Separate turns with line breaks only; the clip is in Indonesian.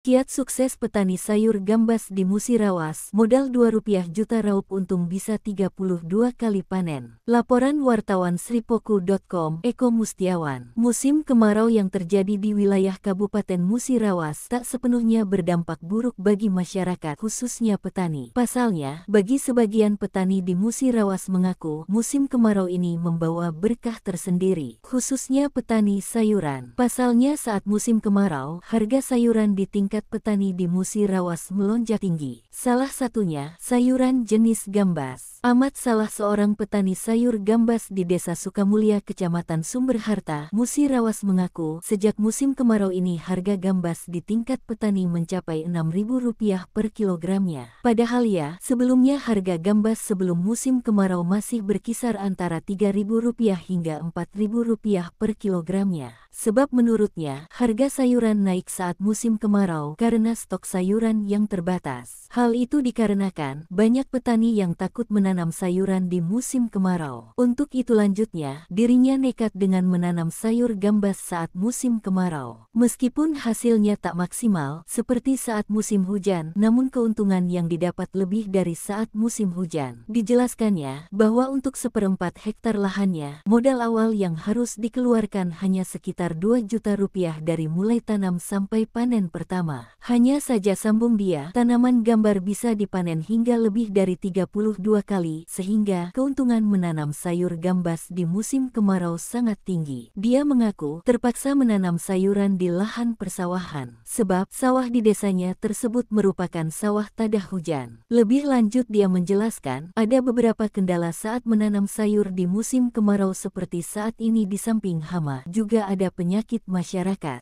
Kiat sukses petani sayur gambas di Musirawas, modal Rp2 juta raup untung bisa 32 kali panen. Laporan wartawan sripoku.com, Eko Mustiawan. Musim kemarau yang terjadi di wilayah Kabupaten Musirawas tak sepenuhnya berdampak buruk bagi masyarakat, khususnya petani. Pasalnya, bagi sebagian petani di Musirawas mengaku, musim kemarau ini membawa berkah tersendiri, khususnya petani sayuran. Pasalnya saat musim kemarau, harga sayuran di tingkat petani di Musirawas melonjak tinggi. Salah satunya, sayuran jenis gambas. Ahmad salah seorang petani sayur gambas di Desa Sukamulya, Kecamatan Sumberharta, Musirawas mengaku, sejak musim kemarau ini harga gambas di tingkat petani mencapai Rp6.000 per kilogramnya. Padahal sebelumnya harga gambas sebelum musim kemarau masih berkisar antara Rp3.000 hingga Rp4.000 per kilogramnya. Sebab menurutnya, harga sayuran naik saat musim kemarau karena stok sayuran yang terbatas. Hal itu dikarenakan banyak petani yang takut menanam sayuran di musim kemarau. Untuk itu lanjutnya, dirinya nekat dengan menanam sayur gambas saat musim kemarau. Meskipun hasilnya tak maksimal seperti saat musim hujan, namun keuntungan yang didapat lebih dari saat musim hujan. Dijelaskannya bahwa untuk 1/4 hektar lahannya, modal awal yang harus dikeluarkan hanya sekitar Rp2 juta dari mulai tanam sampai panen pertama. Hanya saja sambung dia, tanaman gambar bisa dipanen hingga lebih dari 32 kali, sehingga keuntungan menanam sayur gambas di musim kemarau sangat tinggi. Dia mengaku terpaksa menanam sayuran di lahan persawahan, sebab sawah di desanya tersebut merupakan sawah tadah hujan. Lebih lanjut dia menjelaskan, ada beberapa kendala saat menanam sayur di musim kemarau seperti saat ini, di samping hama, juga ada penyakit masyarakat.